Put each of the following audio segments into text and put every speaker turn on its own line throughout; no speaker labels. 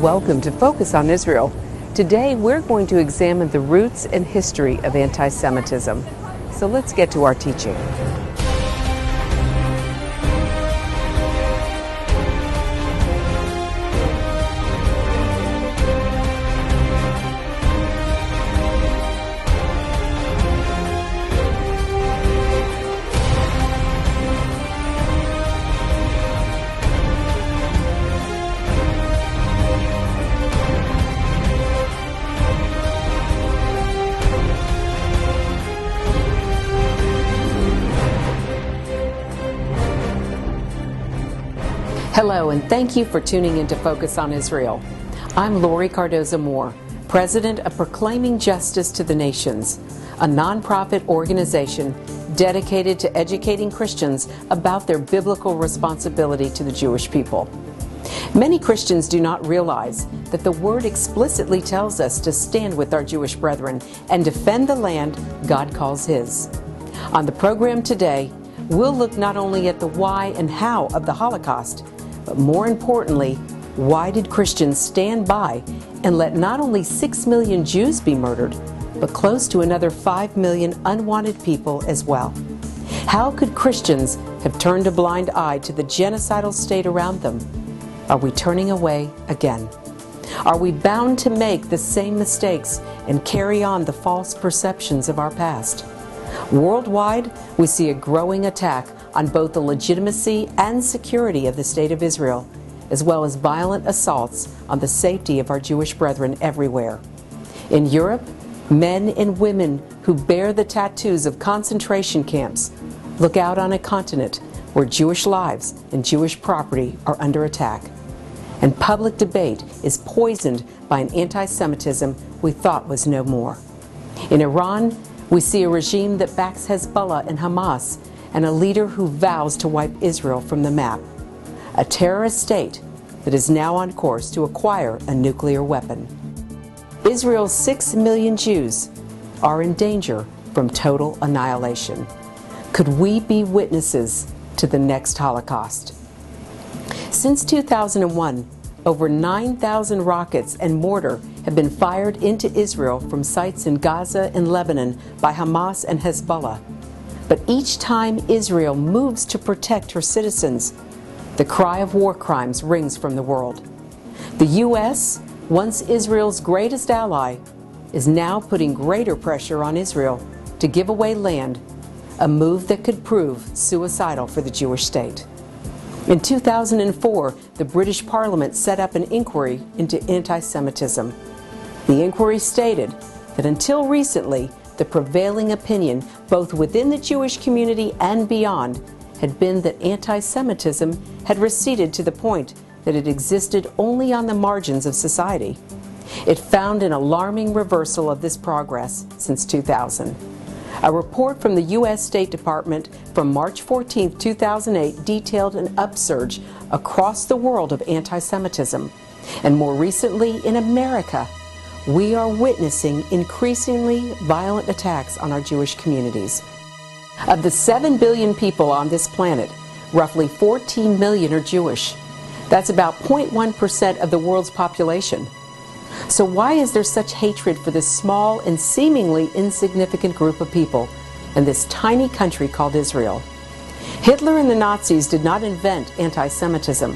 Welcome to Focus on Israel. Today we're going to examine the roots and history of anti-Semitism. So let's get to our teaching. Hello, and thank you for tuning in to Focus on Israel. I'm Lori Cardoza-Moore, President of Proclaiming Justice to the Nations, a nonprofit organization dedicated to educating Christians about their biblical responsibility to the Jewish people. Many Christians do not realize that the Word explicitly tells us to stand with our Jewish brethren and defend the land God calls His. On the program today, we'll look not only at the why and how of the Holocaust, but more importantly, why did Christians stand by and let not only 6 million Jews be murdered, but close to another 5 million unwanted people as well? How could Christians have turned a blind eye to the genocidal state around them? Are we turning away again? Are we bound to make the same mistakes and carry on the false perceptions of our past? Worldwide, we see a growing attack on both the legitimacy and security of the State of Israel, as well as violent assaults on the safety of our Jewish brethren everywhere. In Europe, men and women who bear the tattoos of concentration camps look out on a continent where Jewish lives and Jewish property are under attack. And public debate is poisoned by an anti-Semitism we thought was no more. In Iran, we see a regime that backs Hezbollah and Hamas, and a leader who vows to wipe Israel from the map. A terrorist state that is now on course to acquire a nuclear weapon. Israel's 6 million Jews are in danger from total annihilation. Could we be witnesses to the next Holocaust? Since 2001, over 9,000 rockets and mortar have been fired into Israel from sites in Gaza and Lebanon by Hamas and Hezbollah. But each time Israel moves to protect her citizens, the cry of war crimes rings from the world. The U.S., once Israel's greatest ally, is now putting greater pressure on Israel to give away land, a move that could prove suicidal for the Jewish state. In 2004, the British Parliament set up an inquiry into anti-Semitism. The inquiry stated that until recently, the prevailing opinion, both within the Jewish community and beyond, had been that anti-Semitism had receded to the point that it existed only on the margins of society. It found an alarming reversal of this progress since 2000. A report from the U.S. State Department from March 14, 2008 detailed an upsurge across the world of anti-Semitism. And more recently, in America, we are witnessing increasingly violent attacks on our Jewish communities. Of the 7 billion people on this planet, roughly 14 million are Jewish. That's about 0.1% of the world's population. So why is there such hatred for this small and seemingly insignificant group of people in this tiny country called Israel? Hitler and the Nazis did not invent anti-Semitism,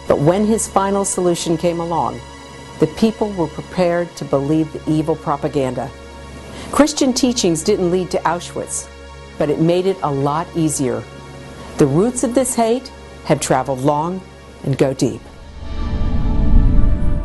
but when his final solution came along, the people were prepared to believe the evil propaganda. Christian teachings didn't lead to Auschwitz, but it made it a lot easier. The roots of this hate have traveled long and go deep.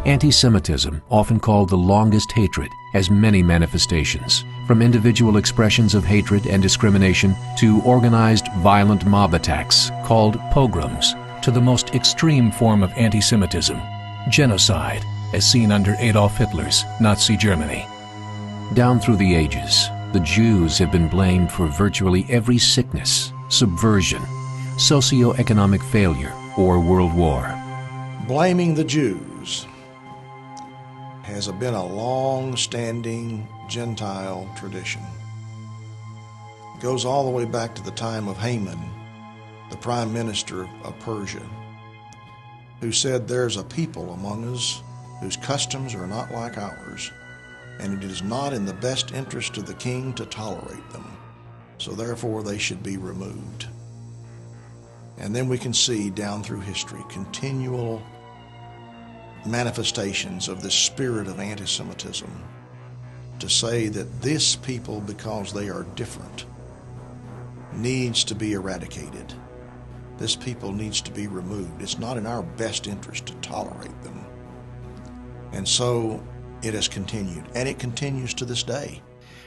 Anti-Semitism, often called the longest hatred, has many manifestations, from individual expressions of hatred and discrimination to organized violent mob attacks called pogroms, to the most extreme form of anti-Semitism, genocide, as seen under Adolf Hitler's Nazi Germany. Down through the ages, the Jews have been blamed for virtually every sickness, subversion, socio-economic failure, or world war.
Blaming the Jews has been a long-standing Gentile tradition. It goes all the way back to the time of Haman, the prime minister of Persia, who said, "There's a people among us whose customs are not like ours, and it is not in the best interest of the king to tolerate them, so therefore they should be removed. And then we can see down through history continual manifestations of the spirit of anti-Semitism to say that this people, because they are different, needs to be eradicated. This people needs to be removed. It's not in our best interest to tolerate them. And so it has continued, and it continues to this day.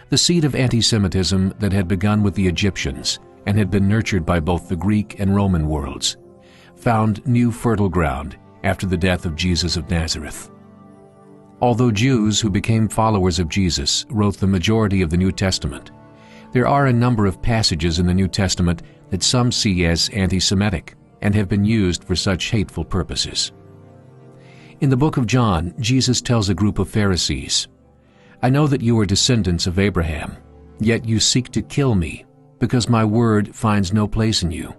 The seed of anti-Semitism that had begun with the Egyptians and had been nurtured by both the Greek and Roman worlds found new fertile ground after the death of Jesus of Nazareth. Although Jews who became followers of Jesus wrote the majority of the New Testament, there are a number of passages in the New Testament that some see as anti-Semitic and have been used for such hateful purposes. In the book of John, Jesus tells a group of Pharisees, "I know that you are descendants of Abraham, yet you seek to kill me, because my word finds no place in you.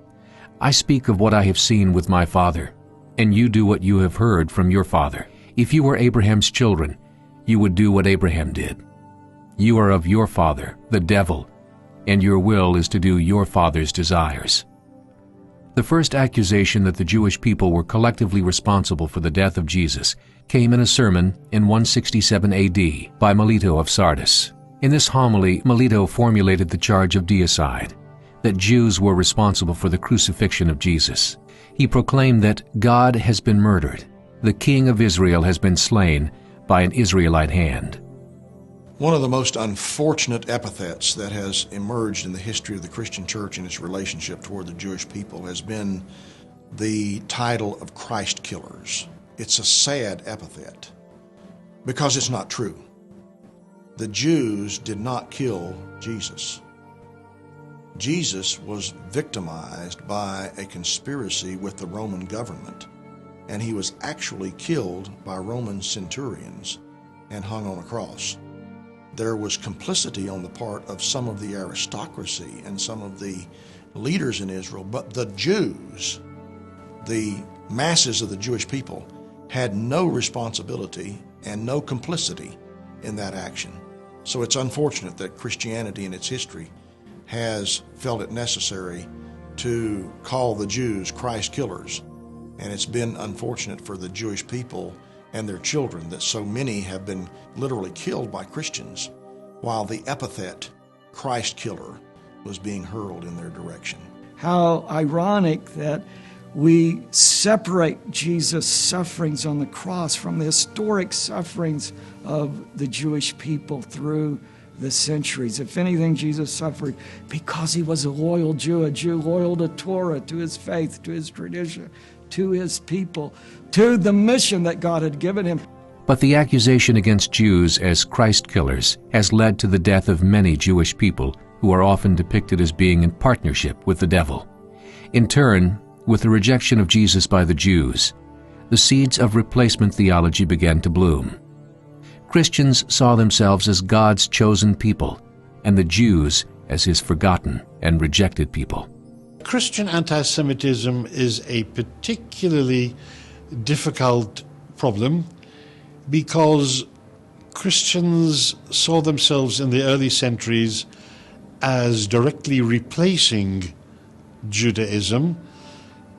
I speak of what I have seen with my father, and you do what you have heard from your father. If you were Abraham's children, you would do what Abraham did. You are of your father, the devil, and your will is to do your father's desires." The first accusation that the Jewish people were collectively responsible for the death of Jesus came in a sermon in 167 AD by Melito of Sardis. In this homily, Melito formulated the charge of deicide, that Jews were responsible for the crucifixion of Jesus. He proclaimed that God has been murdered, the King of Israel has been slain by an Israelite hand.
One of the most unfortunate epithets that has emerged in the history of the Christian church and its relationship toward the Jewish people has been the title of Christ killers. It's a sad epithet because it's not true. The Jews did not kill Jesus. Jesus was victimized by a conspiracy with the Roman government, and he was actually killed by Roman centurions and hung on a cross. There was complicity on the part of some of the aristocracy and some of the leaders in Israel, but the Jews, the masses of the Jewish people, had no responsibility and no complicity in that action. So it's unfortunate that Christianity in its history has felt it necessary to call the Jews Christ killers. And it's been unfortunate for the Jewish people and their children that so many have been literally killed by Christians, while the epithet Christ killer was being hurled in their direction.
How ironic that we separate Jesus' sufferings on the cross from the historic sufferings of the Jewish people through the centuries. If anything, Jesus suffered because he was a loyal Jew loyal to Torah, to his faith, to his tradition, to his people, to the mission that God had given him.
But the accusation against Jews as Christ killers has led to the death of many Jewish people who are often depicted as being in partnership with the devil. In turn, with the rejection of Jesus by the Jews, the seeds of replacement theology began to bloom. Christians saw themselves as God's chosen people, and the Jews as his forgotten and rejected people.
Christian anti-Semitism is a particularly difficult problem because Christians saw themselves in the early centuries as directly replacing Judaism,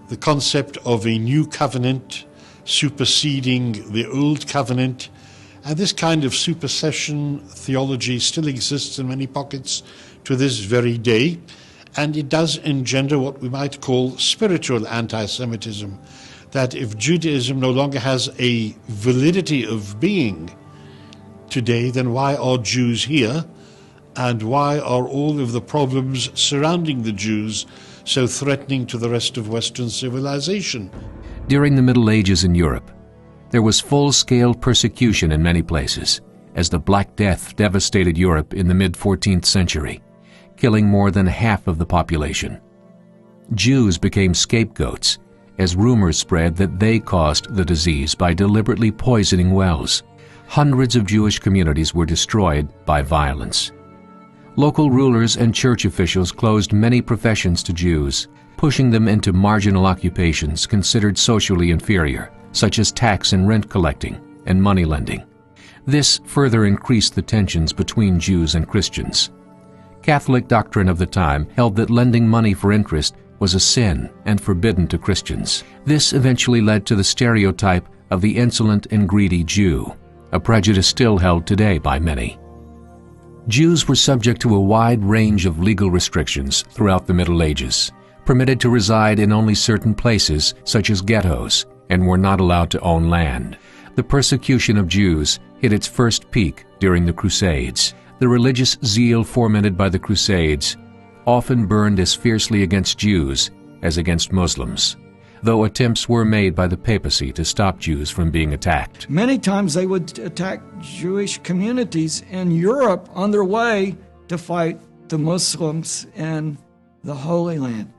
the concept of a new covenant superseding the old covenant. And this kind of supersession theology still exists in many pockets to this very day, and it does engender what we might call spiritual anti-Semitism, that if Judaism no longer has a validity of being today, then why are Jews here, and why are all of the problems surrounding the Jews so threatening to the rest of Western civilization?
During the Middle Ages in Europe, there was full-scale persecution in many places, as the Black Death devastated Europe in the mid-14th century, killing more than half of the population. Jews became scapegoats, as rumors spread that they caused the disease by deliberately poisoning wells. Hundreds of Jewish communities were destroyed by violence. Local rulers and church officials closed many professions to Jews, pushing them into marginal occupations considered socially inferior, such as tax and rent collecting, and money lending. This further increased the tensions between Jews and Christians. Catholic doctrine of the time held that lending money for interest was a sin and forbidden to Christians. This eventually led to the stereotype of the insolent and greedy Jew, a prejudice still held today by many. Jews were subject to a wide range of legal restrictions throughout the Middle Ages, permitted to reside in only certain places, such as ghettos, and were not allowed to own land. The persecution of Jews hit its first peak during the Crusades. The religious zeal fomented by the Crusades often burned as fiercely against Jews as against Muslims, though attempts were made by the papacy to stop Jews from being attacked.
Many times they would attack Jewish communities in Europe on their way to fight the Muslims in the Holy Land.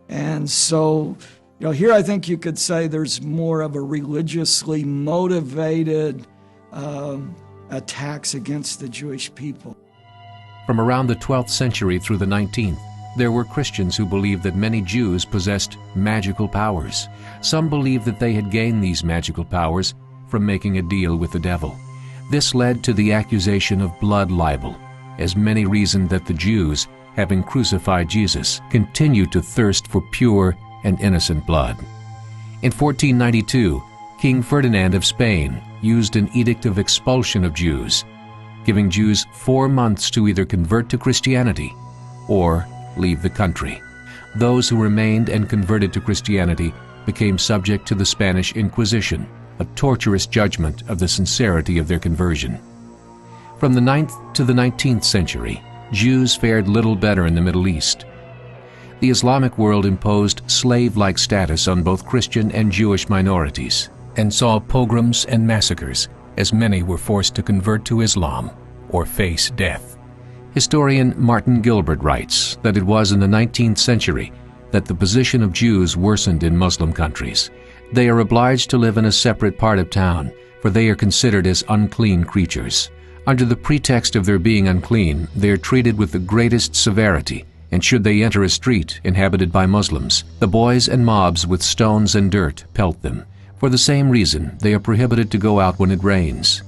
And so, here I think you could say there's more of a religiously motivated attacks against the Jewish people.
From around the 12th century through the 19th, there were Christians who believed that many Jews possessed magical powers. Some believed that they had gained these magical powers from making a deal with the devil. This led to the accusation of blood libel, as many reasoned that the Jews, having crucified Jesus, continued to thirst for pure and innocent blood. In 1492, King Ferdinand of Spain used an edict of expulsion of Jews, giving Jews 4 months to either convert to Christianity or leave the country. Those who remained and converted to Christianity became subject to the Spanish Inquisition, a torturous judgment of the sincerity of their conversion. From the 9th to the 19th century, Jews fared little better in the Middle East. The Islamic world imposed slave-like status on both Christian and Jewish minorities, and saw pogroms and massacres, as many were forced to convert to Islam or face death. Historian Martin Gilbert writes that it was in the 19th century that the position of Jews worsened in Muslim countries. They are obliged to live in a separate part of town, for they are considered as unclean creatures. Under the pretext of their being unclean, they are treated with the greatest severity, and should they enter a street inhabited by Muslims, the boys and mobs with stones and dirt pelt them. For the same reason, they are prohibited to go out when it rains.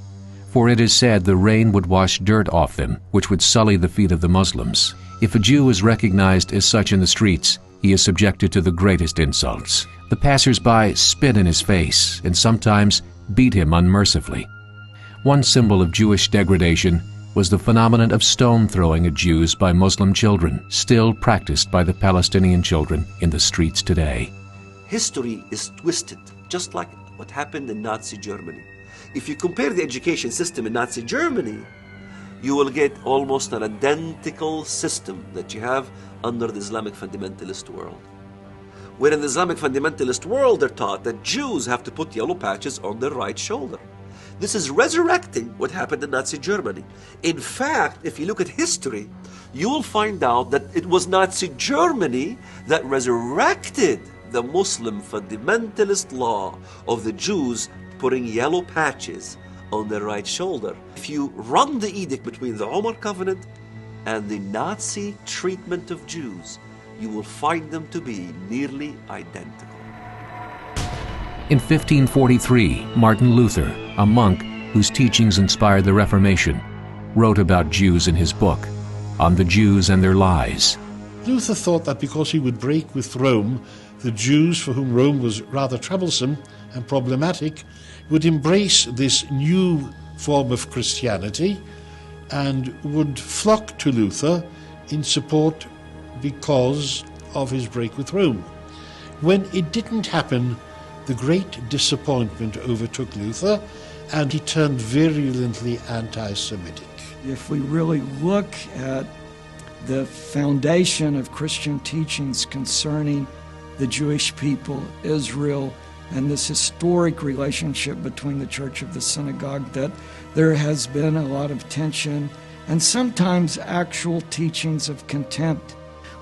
For it is said the rain would wash dirt off them, which would sully the feet of the Muslims. If a Jew is recognized as such in the streets, he is subjected to the greatest insults. The passers-by spit in his face and sometimes beat him unmercifully. One symbol of Jewish degradation was the phenomenon of stone-throwing at Jews by Muslim children, still practiced by the Palestinian children in the streets today.
History is twisted, just like what happened in Nazi Germany. If you compare the education system in Nazi Germany, you will get almost an identical system that you have under the Islamic fundamentalist world. Where in the Islamic fundamentalist world, they're taught that Jews have to put yellow patches on their right shoulder. This is resurrecting what happened in Nazi Germany. In fact, if you look at history, you will find out that it was Nazi Germany that resurrected the Muslim fundamentalist law of the Jews putting yellow patches on their right shoulder. If you run the edict between the Omar Covenant and the Nazi treatment of Jews, you will find them to be nearly identical.
In 1543, Martin Luther, a monk whose teachings inspired the Reformation, wrote about Jews in his book, On the Jews and Their Lies.
Luther thought that because he would break with Rome, the Jews, for whom Rome was rather troublesome and problematic, would embrace this new form of Christianity and would flock to Luther in support because of his break with Rome. When it didn't happen, the great disappointment overtook Luther, and he turned virulently anti-Semitic.
If we really look at the foundation of Christian teachings concerning the Jewish people, Israel, and this historic relationship between the Church of the Synagogue, that there has been a lot of tension and sometimes actual teachings of contempt.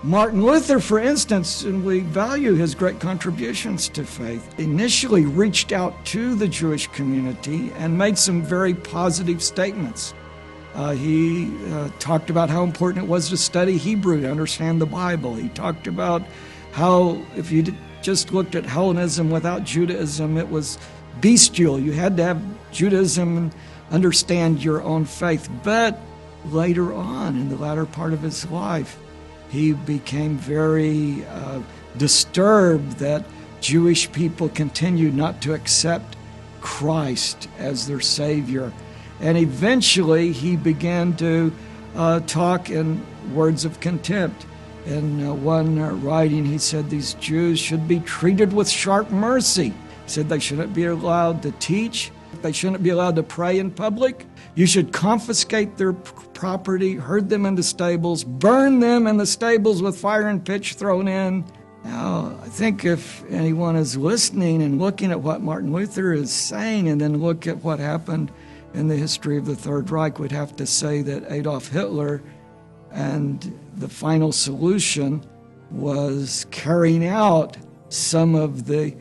Martin Luther, for instance, and we value his great contributions to faith, initially reached out to the Jewish community and made some very positive statements. He talked about how important it was to study Hebrew to understand the Bible. He talked about how if you just looked at Hellenism without Judaism, it was bestial. You had to have Judaism and understand your own faith. But later on, in the latter part of his life, he became very disturbed that Jewish people continued not to accept Christ as their Savior. And eventually he began to talk in words of contempt. In one writing, he said these Jews should be treated with sharp mercy. He said they shouldn't be allowed to teach. They shouldn't be allowed to pray in public. You should confiscate their property, herd them into stables, burn them in the stables with fire and pitch thrown in. Now, I think if anyone is listening and looking at what Martin Luther is saying and then look at what happened in the history of the Third Reich, we'd have to say that Adolf Hitler and the final solution was carrying out some of the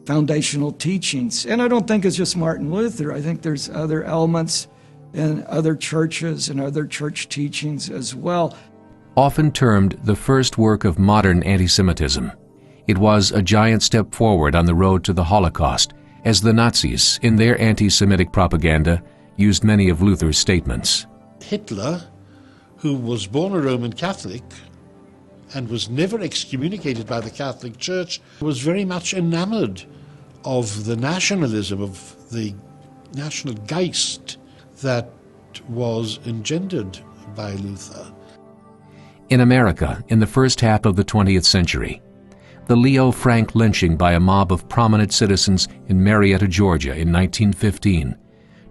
foundational teachings. And I don't think it's just Martin Luther. I think there's other elements in other churches and other church teachings as well.
Often termed the first work of modern anti-Semitism, it was a giant step forward on the road to the Holocaust, as the Nazis, in their anti-Semitic propaganda, used many of Luther's statements.
Hitler, who was born a Roman Catholic and was never excommunicated by the Catholic Church, was very much enamored of the nationalism, of the national Geist that was engendered by Luther.
In America, in the first half of the 20th century, the Leo Frank lynching by a mob of prominent citizens in Marietta, Georgia in 1915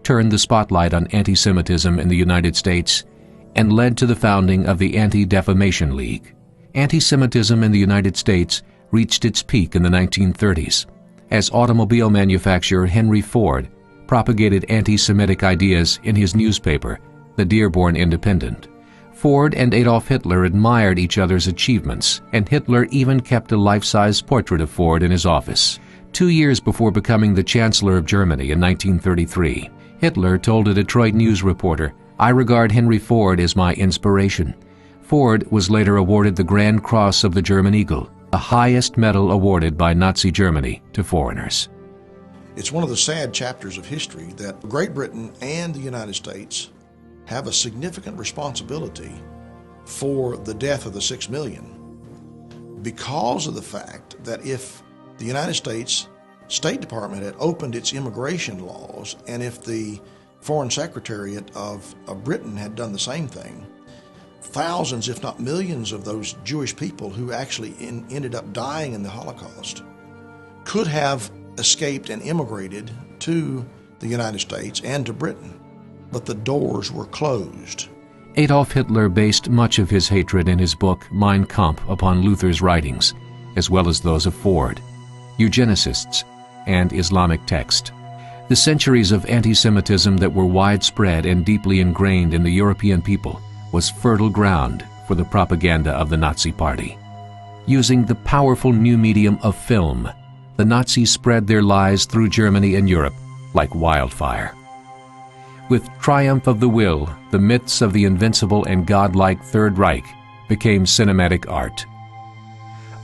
turned the spotlight on anti-Semitism in the United States and led to the founding of the Anti-Defamation League. Anti-Semitism in the United States reached its peak in the 1930s, as automobile manufacturer Henry Ford propagated anti-Semitic ideas in his newspaper, the Dearborn Independent. Ford and Adolf Hitler admired each other's achievements, and Hitler even kept a life-size portrait of Ford in his office. 2 years before becoming the Chancellor of Germany in 1933, Hitler told a Detroit News reporter, "I regard Henry Ford as my inspiration." Ford was later awarded the Grand Cross of the German Eagle, the highest medal awarded by Nazi Germany to foreigners.
It's one of the sad chapters of history that Great Britain and the United States have a significant responsibility for the death of the 6 million because of the fact that if the United States State Department had opened its immigration laws and if the Foreign Secretariat of Britain had done the same thing, thousands, if not millions, of those Jewish people who actually ended up dying in the Holocaust could have escaped and immigrated to the United States and to Britain. But the doors were closed.
Adolf Hitler based much of his hatred in his book Mein Kampf upon Luther's writings, as well as those of Ford, eugenicists, and Islamic text. The centuries of anti-Semitism that were widespread and deeply ingrained in the European people was fertile ground for the propaganda of the Nazi Party. Using the powerful new medium of film, the Nazis spread their lies through Germany and Europe like wildfire. With Triumph of the Will, the myths of the invincible and godlike Third Reich became cinematic art.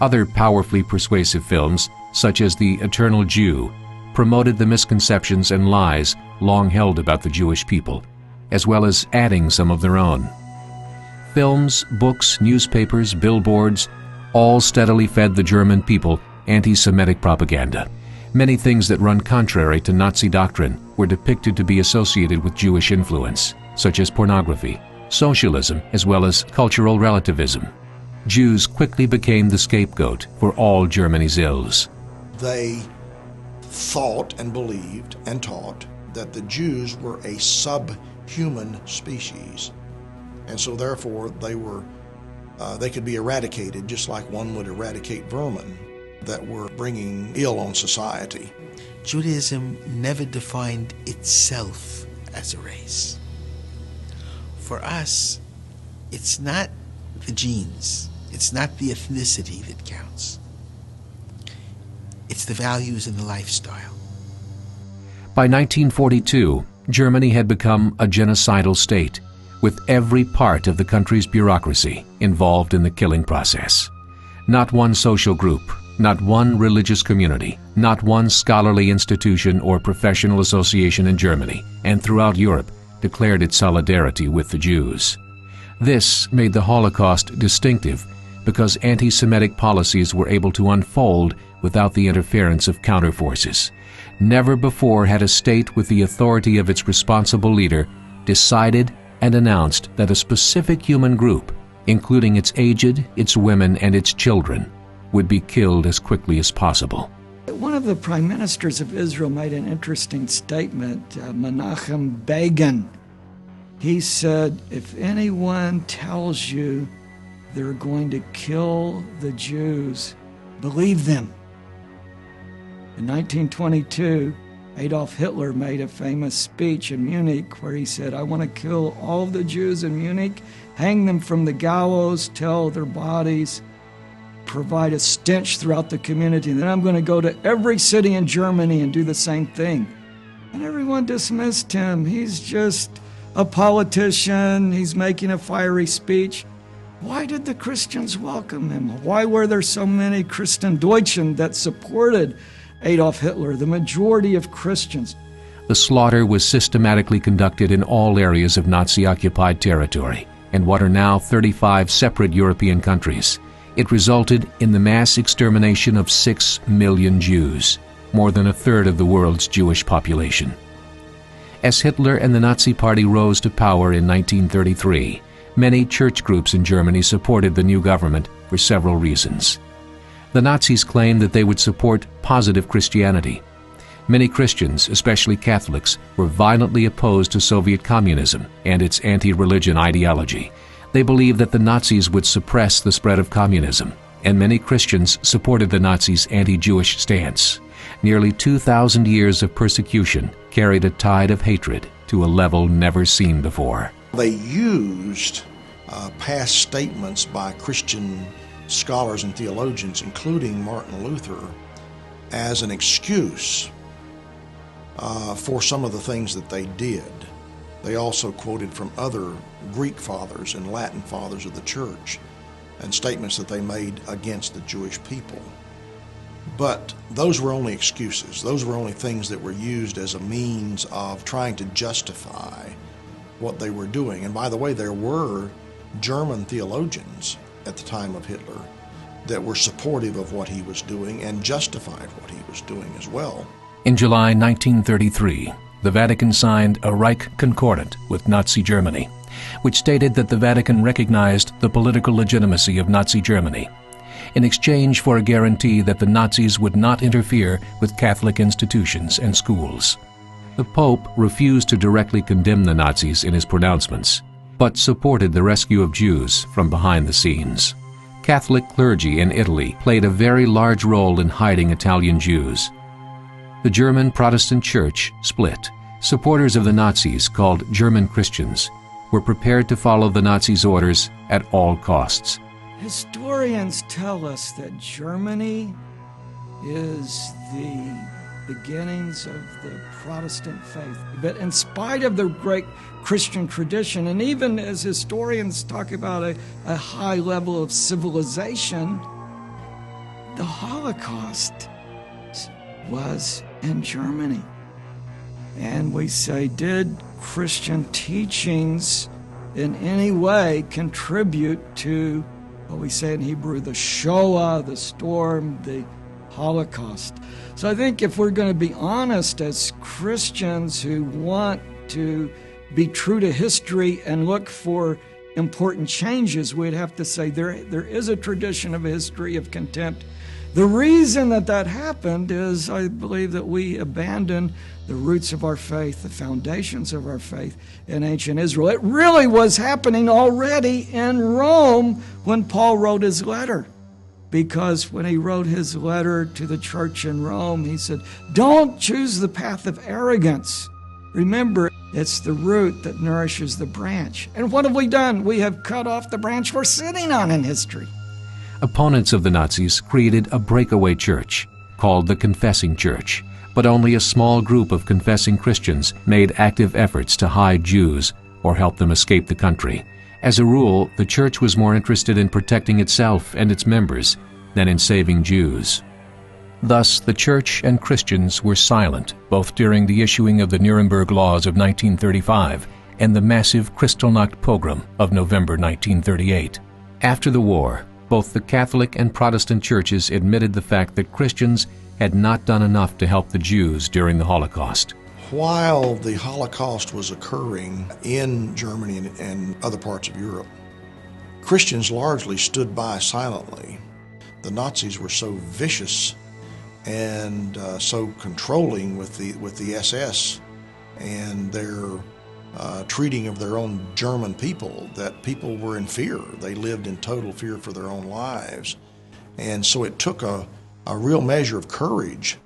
Other powerfully persuasive films, such as The Eternal Jew, promoted the misconceptions and lies long held about the Jewish people, as well as adding some of their own. Films, books, newspapers, billboards, all steadily fed the German people anti-Semitic propaganda. Many things that run contrary to Nazi doctrine were depicted to be associated with Jewish influence, such as pornography, socialism, as well as cultural relativism. Jews quickly became the scapegoat for all Germany's ills.
They thought and believed and taught that the Jews were a subhuman species, and so therefore they could be eradicated just like one would eradicate vermin that were bringing ill on society.
Judaism never defined itself as a race. For us, it's not the genes, it's not the ethnicity that counts. It's the values and the lifestyle.
By 1942, Germany had become a genocidal state, with every part of the country's bureaucracy involved in the killing process. Not one social group, Not one religious community, not one scholarly institution or professional association in Germany and throughout Europe declared its solidarity with the Jews. This made the Holocaust distinctive because anti-Semitic policies were able to unfold without the interference of counterforces. Never before had a state with the authority of its responsible leader decided and announced that a specific human group, including its aged, its women, and its children, would be killed as quickly as possible.
One of the prime ministers of Israel made an interesting statement, Menachem Begin. He said, if anyone tells you they're going to kill the Jews, believe them. In 1922, Adolf Hitler made a famous speech in Munich where he said, I want to kill all the Jews in Munich, hang them from the gallows, tell their bodies, provide a stench throughout the community. And then I'm going to go to every city in Germany and do the same thing. And everyone dismissed him. He's just a politician. He's making a fiery speech. Why did the Christians welcome him? Why were there so many Christen Deutschen that supported Adolf Hitler, the majority of Christians?
The slaughter was systematically conducted in all areas of Nazi-occupied territory in what are now 35 separate European countries. It resulted in the mass extermination of 6 million Jews, more than a third of the world's Jewish population. As Hitler and the Nazi Party rose to power in 1933, many church groups in Germany supported the new government for several reasons. The Nazis claimed that they would support positive Christianity. Many Christians, especially Catholics, were violently opposed to Soviet communism and its anti-religion ideology. They believed that the Nazis would suppress the spread of communism, and many Christians supported the Nazis' anti-Jewish stance. Nearly 2,000 years of persecution carried a tide of hatred to a level never seen before.
They used past statements by Christian scholars and theologians, including Martin Luther, as an excuse for some of the things that they did. They also quoted from other Greek fathers and Latin fathers of the church and statements that they made against the Jewish people. But those were only excuses. Those were only things that were used as a means of trying to justify what they were doing. And by the way, there were German theologians at the time of Hitler that were supportive of what he was doing and justified what he was doing as well.
In July 1933, the Vatican signed a Reich Concordant with Nazi Germany, which stated that the Vatican recognized the political legitimacy of Nazi Germany in exchange for a guarantee that the Nazis would not interfere with Catholic institutions and schools. The Pope refused to directly condemn the Nazis in his pronouncements, but supported the rescue of Jews from behind the scenes. Catholic clergy in Italy played a very large role in hiding Italian Jews. The German Protestant Church split. Supporters of the Nazis, called German Christians, were prepared to follow the Nazis' orders at all costs.
Historians tell us that Germany is the beginnings of the Protestant faith. But in spite of the great Christian tradition, and even as historians talk about a high level of civilization, the Holocaust was in Germany. And we say, did Christian teachings in any way contribute to what we say in Hebrew, the Shoah, the storm, the Holocaust? So I think if we're going to be honest as Christians who want to be true to history and look for important changes, we'd have to say there is a tradition of a history of contempt. The reason that happened is, I believe, that we abandoned the roots of our faith, the foundations of our faith in ancient Israel. It really was happening already in Rome when Paul wrote his letter. Because when he wrote his letter to the church in Rome, he said, don't choose the path of arrogance. Remember, it's the root that nourishes the branch. And what have we done? We have cut off the branch we're sitting on in history.
Opponents of the Nazis created a breakaway church called the Confessing Church, but only a small group of confessing Christians made active efforts to hide Jews or help them escape the country. As a rule, the church was more interested in protecting itself and its members than in saving Jews. Thus, the Church and Christians were silent, both during the issuing of the Nuremberg Laws of 1935 and the massive Kristallnacht pogrom of November 1938. After the war, both the Catholic and Protestant churches admitted the fact that Christians had not done enough to help the Jews during the Holocaust.
While the Holocaust was occurring in Germany and other parts of Europe, Christians largely stood by silently. The Nazis were so vicious and so controlling with the SS and their treating of their own German people that people were in fear. They lived in total fear for their own lives. And so it took a real measure of courage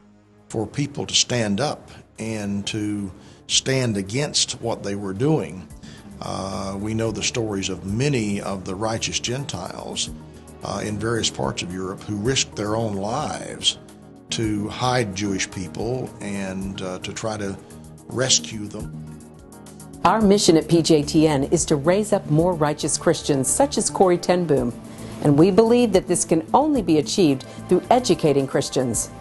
for people to stand up and to stand against what they were doing. We know the stories of many of the righteous Gentiles in various parts of Europe who risked their own lives to hide Jewish people and to try to rescue them.
Our mission at PJTN is to raise up more righteous Christians such as Corrie ten Boom, and we believe that this can only be achieved through educating Christians.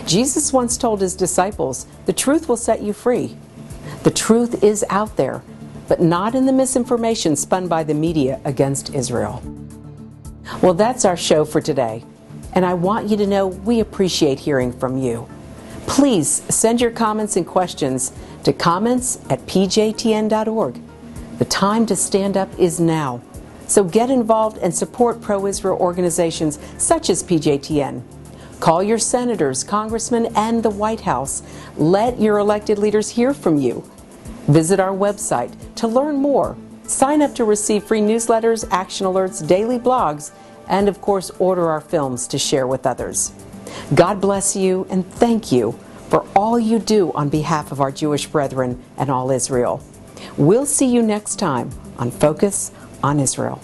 Jesus once told his disciples, "The truth will set you free." The truth is out there, but not in the misinformation spun by the media against Israel. Well, that's our show for today, and I want you to know we appreciate hearing from you. Please send your comments and questions to comments@pjtn.org. The time to stand up is now, so get involved and support pro-Israel organizations such as PJTN. Call your senators, congressmen, and the White House. Let your elected leaders hear from you. Visit our website to learn more. Sign up to receive free newsletters, action alerts, daily blogs, and of course, order our films to share with others. God bless you and thank you for all you do on behalf of our Jewish brethren and all Israel. We'll see you next time on Focus on Israel.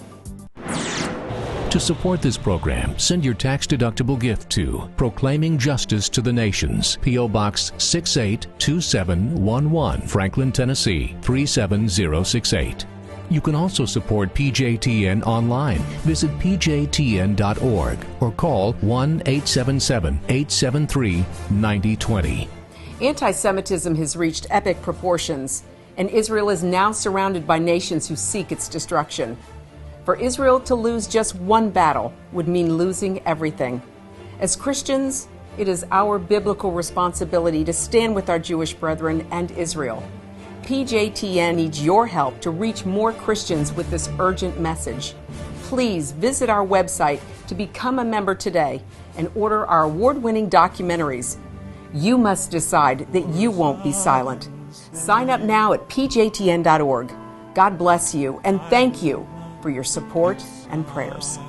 To support this program, send your tax-deductible gift to Proclaiming Justice to the Nations, P.O. Box 682711, Franklin, Tennessee 37068. You can also support PJTN online. Visit pjtn.org or call 1-877-873-9020.
Anti-Semitism has reached epic proportions, and Israel is now surrounded by nations who seek its destruction. For Israel to lose just one battle would mean losing everything. As Christians, it is our biblical responsibility to stand with our Jewish brethren and Israel. PJTN needs your help to reach more Christians with this urgent message. Please visit our website to become a member today and order our award-winning documentaries. You must decide that you won't be silent. Sign up now at pjtn.org. God bless you and thank you for your support and prayers.